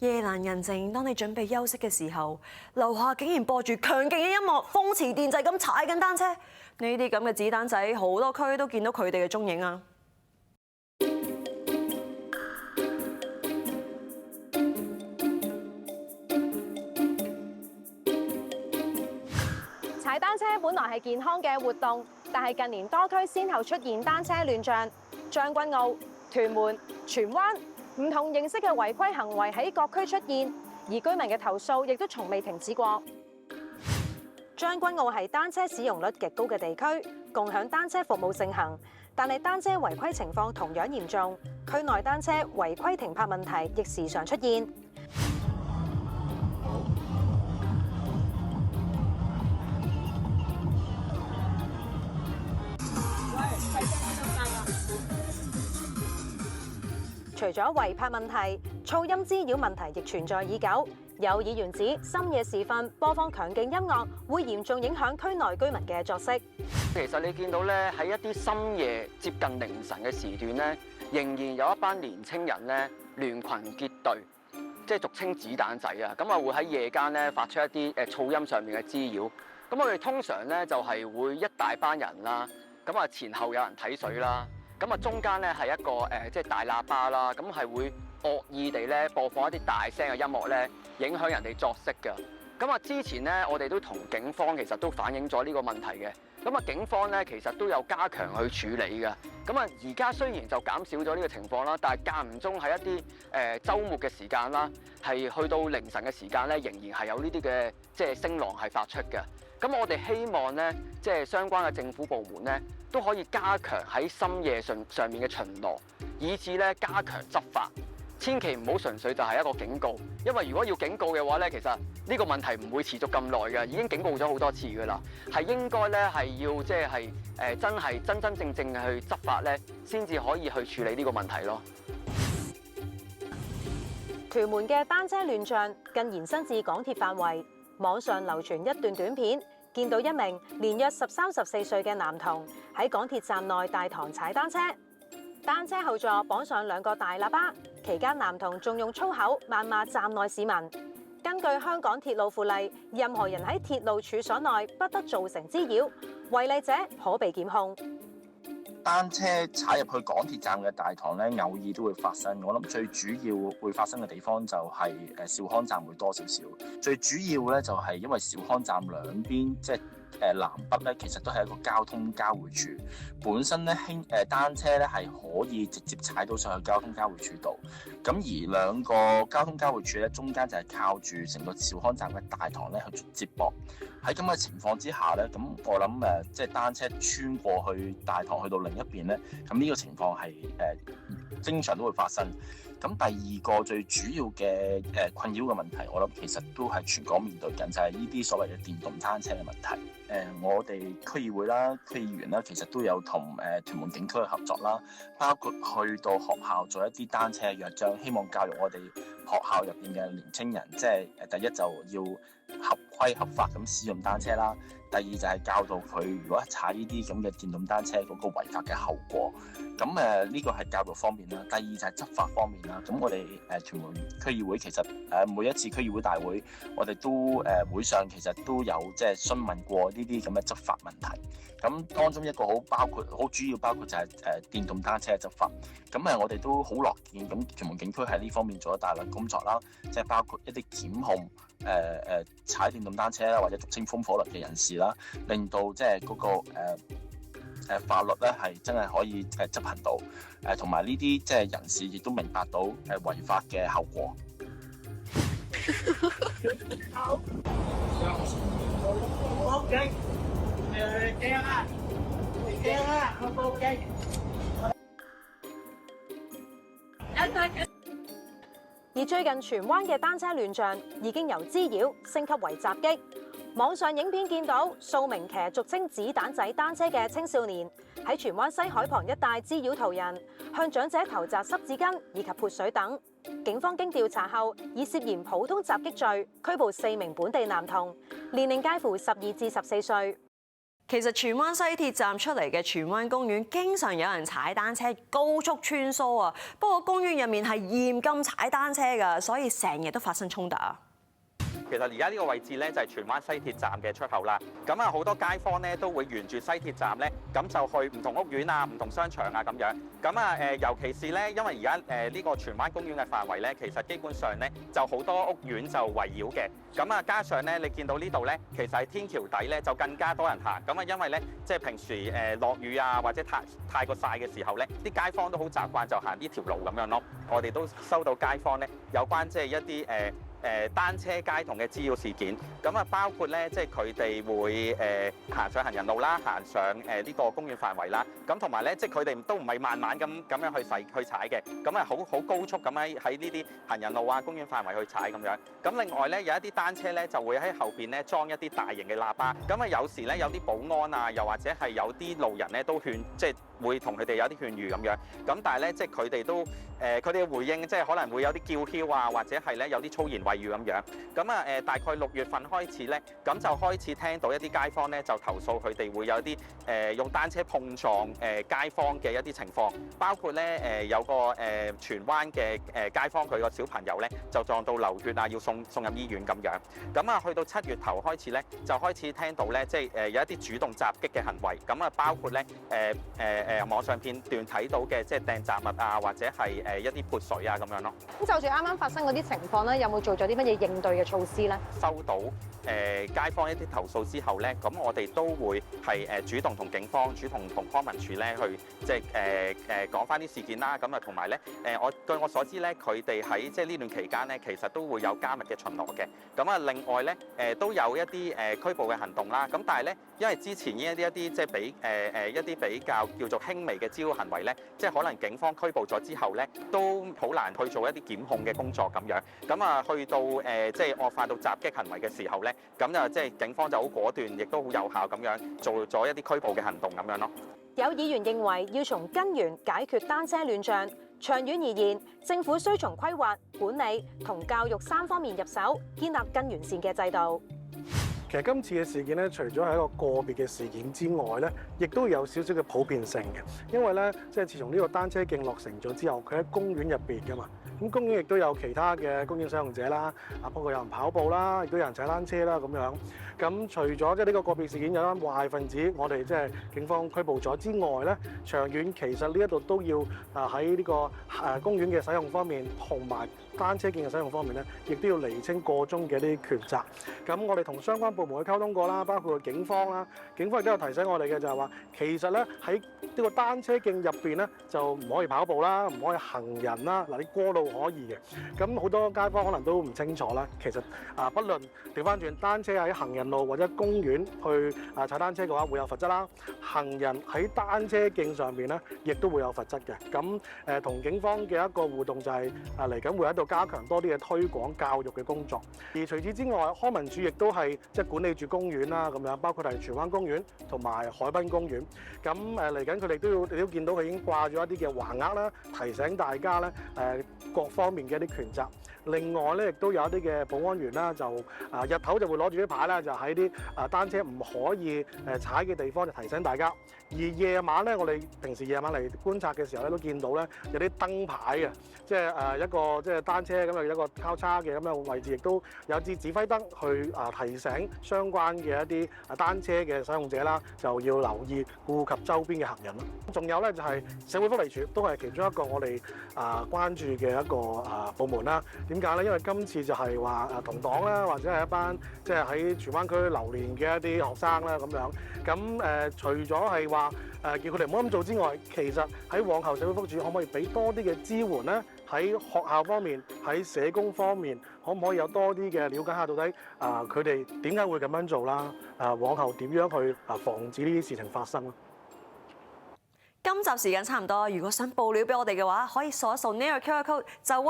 夜闌人靜，當你準備休息嘅時候，樓下竟然播住強勁嘅音樂，風馳電掣咁踩緊單車。呢啲咁嘅子彈仔，好多區都見到佢哋嘅蹤影啊！踩單車本來係健康嘅活動，但係近年多區先後出現單車亂象，將軍澳、屯門、荃灣唔同形式嘅違規行為喺各區出現，而居民嘅投訴亦都從未停止過。將軍澳係單車使用率極高嘅地區，共享單車服務盛行，但係單車違規情況同樣嚴重，區內單車違規停泊問題亦時常出現。除咗違泊問題，噪音滋擾問題亦存在已久。有議員指深夜時分播放強勁音樂會嚴重影響區內居民嘅作息。其實你見到咧，喺一啲深夜接近凌晨嘅時段咧，仍然有一班年青人咧聯群結隊，即係俗稱子彈仔啊！咁啊會喺夜間咧發出一啲噪音上面嘅滋擾。咁我哋通常咧就係會一大班人啦，咁啊前後有人睇水啦。咁啊，中間咧係一個即係大喇叭啦，咁係會惡意地咧播放一啲大聲嘅音樂咧，影響人哋作息㗎。咁啊，之前咧我哋都同警方其實都反映咗呢個問題嘅。咁啊，警方咧其實都有加強去處理㗎。咁啊，而家雖然就減少咗呢個情況啦，但係間唔中喺一啲週末嘅時間啦，係去到凌晨嘅時間咧，仍然係有呢啲嘅即係聲浪係發出嘅。咁我哋希望咧，即係相關嘅政府部門咧，都可以加強喺深夜上面嘅巡邏，以至咧加強執法。千祈唔好純粹就係一個警告，因為如果要警告嘅話咧，其實呢個問題唔會持續咁耐嘅，已經警告咗好多次㗎啦。係應該咧係要即係真真正正去執法咧，先至可以去處理呢個問題咯。屯門嘅單車亂象更延伸至港鐵範圍，網上流傳一段短片。見到一名年約13、14歲嘅男童喺港鐵站內大堂踩單車，單車後座綁上2個大喇叭，期間男童仲用粗口謾罵站內市民。根據香港鐵路附例，任何人喺鐵路處所內不得造成滋擾，違例者可被檢控。單車踩入去港鐵站嘅大堂咧，偶爾都會發生。我諗最主要會發生嘅地方就係兆康站會多少少。最主要咧就係因為兆康站兩邊即係南北咧，其實都係一個交通交匯處。本身咧單車咧係可以直接踩到上去交通交匯處度。咁而兩個交通交匯處咧，中間就係靠住成個兆康站嘅大堂咧去接駁。喺咁嘅情況之下咧，咁我諗即係單車穿過去大堂去到另一邊咧，咁呢個情況係經常都會發生。咁第二個最主要嘅困擾嘅問題，我諗其實都係全港面對緊，就係呢啲所謂嘅電動單車嘅問題。我哋區議會啦、區議員啦，其實都有同屯門警區去合作啦，包括去到學校做一啲單車嘅約章，希望教育我哋學校入邊嘅年青人，即係第一就要合規合法咁使用單車啦，第二就係教導佢如果踩呢啲咁嘅電動單車嗰個違法嘅後果。咁呢個係教育方面啦，第二就係執法方面啦。咁我哋屯門區議會其實每一次區議會大會，我哋都會上其實都有即係詢問過呢啲咁嘅執法問題。咁當中一個好主要包括就係電動單車嘅執法。咁我哋都好樂見咁屯門警區喺呢方面做咗大量工作啦，即係包括一啲檢控踩電動單車啦，或者俗稱風火輪嘅人士啦，令到即係嗰個法律咧係真係可以執行到，同埋呢啲即係人士亦都明白到違法嘅後果。好，報警，驚啊！驚啊！我報警。而最近荃灣嘅單車亂象已經由滋擾升級為襲擊。網上影片見到數名騎俗稱子彈仔單車嘅青少年喺荃灣西海旁一帶滋擾途人，向長者投擲濕紙巾以及潑水等。警方經調查後，以涉嫌普通襲擊罪拘捕4名本地男童，年齡介乎12至14歲。其實荃灣西鐵站出嚟嘅荃灣公園，經常有人踩單車高速穿梭啊。不過公園入面係嚴禁踩單車㗎，所以成日都發生衝突啊。其實而家呢個位置咧就係荃灣西鐵站嘅出口啦。咁啊好多街坊咧都會沿住西鐵站咧，咁就去唔同屋苑啊、唔同商場啊咁樣。咁啊尤其是咧，因為而家呢個荃灣公園嘅範圍咧，其實基本上咧就好多屋苑就圍繞嘅。咁啊加上咧，你見到呢度咧，其實係天橋底咧就更加多人行。咁啊因為咧即係平時落雨啊或者太過曬嘅時候咧，啲街坊都好習慣就行呢條路咁樣咯。我哋都收到街坊咧有關即係一啲單車街童嘅滋擾事件，咁啊包括咧，即係佢哋會行上行人路啦，行上呢個公園範圍啦，咁同埋咧，即係佢哋都唔係慢慢咁樣去踩嘅，咁啊好高速咁喺呢啲行人路啊、公園範圍去踩咁樣。咁另外咧，有一啲單車咧就會喺後邊咧裝一啲大型嘅喇叭，咁啊有時咧有啲保安啊，又或者係有啲路人咧都即係會同佢哋有啲勸喻咁樣。咁但係咧，即係佢哋都佢哋嘅回應，即係可能會有啲叫囂啊，或者係咧有啲粗言穢語咁樣。咁啊大概6月份開始咧，咁就開始聽到一啲街坊咧就投訴佢哋會有啲用單車碰撞街坊嘅一啲情況，包括咧有個荃灣嘅街坊佢個小朋友咧就撞到流血啊，要送入醫院咁樣。咁啊去到7月頭開始咧，就開始聽到咧即係有一啲主動襲擊嘅行為。咁啊包括咧網上片段睇到嘅即係掟雜物啊，或者係一啲潑水啊咁樣咯。咁就住啱啱發生嗰啲情況咧，有冇做咗啲乜嘢應對嘅措施咧？收到街坊一啲投訴之後咧，咁我哋都會係主動同警方、主動同康文署咧去即係講翻啲事件啦。咁啊同埋咧據我所知咧，佢哋喺即係呢段期間咧，其實都會有加密嘅巡邏嘅。咁啊另外咧都有一啲拘捕嘅行動啦。咁但係咧，因為之前呢一啲即係一啲比較叫做輕微嘅滋擾行為咧，即係可能警方拘捕咗之後咧，都好難去做一啲檢控嘅工作咁樣。咁啊去到即係惡化到襲擊行為嘅時候咧，咁就即係警方就好果斷，亦都好有效咁樣做咗一啲拘捕嘅行動咁樣咯。有議員認為要從根源解決單車亂象，長遠而言，政府需從規劃、管理同教育3方面入手，建立更完善嘅制度。其實今次嘅事件咧，除咗係一個個別嘅事件之外咧，亦都有少少嘅普遍性嘅。因為咧，即係自從呢個單車徑落成咗之後，佢喺公園入邊㗎嘛。咁公園亦都有其他嘅公園使用者啦，包括有人跑步啦，亦都有人踩單車啦咁樣。咁除咗即係呢個個別事件有單壞分子，我哋即係警方拘捕咗之外咧，長遠其實呢一度都要喺呢個公園嘅使用方面，同埋單車徑嘅使用方面咧，亦都要釐清個中嘅啲權責。咁我哋同相關部門去溝通過啦，包括警方啦，警方亦都有提醒我哋嘅就係話，其實咧喺呢個單車徑入邊咧就唔可以跑步啦，唔可以行人啦。嗱，你過路可以嘅。咁好多街坊可能都唔清楚啦。其實不論調翻轉，單車喺行人路或者公園去踩單車嘅話，會有罰則啦。行人喺單車徑上邊咧，亦都會有罰則嘅。咁同警方嘅一個互動就係嚟緊會喺度加強多啲嘅推廣教育嘅工作。而除此之外，康文署亦都係即係管理住公園啦，咁樣包括係荃灣公園同埋海濱公園。咁嚟緊佢哋你都見到佢已經掛咗一啲嘅橫額啦，提醒大家咧各方面嘅一啲權責。另外咧，亦都有一啲嘅保安員啦，就日頭就會攞住啲牌啦，就喺啲單車唔可以踩嘅地方就提醒大家。而夜晚咧，我哋平時夜晚嚟觀察嘅時候咧，都見到咧有啲燈牌嘅，即係一個即係單車咁啊，有一個交叉嘅咁樣位置，亦都有支指揮燈去提醒相關嘅一啲單車嘅使用者啦，就要留意顧及周邊嘅行人啦。仲有咧就係社會福利署都係其中一個我哋關注嘅一個部門啦。點解咧？因為今次就係話同黨啦，或者係一班即係喺荃灣區流連嘅一啲學生啦咁樣。咁除咗係話叫佢哋唔好咁做之外，其實喺往後社會福利署可唔可以俾多啲嘅支援咧？喺學校方面，喺社工方面，可唔可以有多啲嘅了解下到底佢哋點解會咁樣做啦？往後點樣去防止呢啲事情發生咯？今集時間差唔多，如果想報料俾我哋嘅話，可以掃一掃呢個 QR code就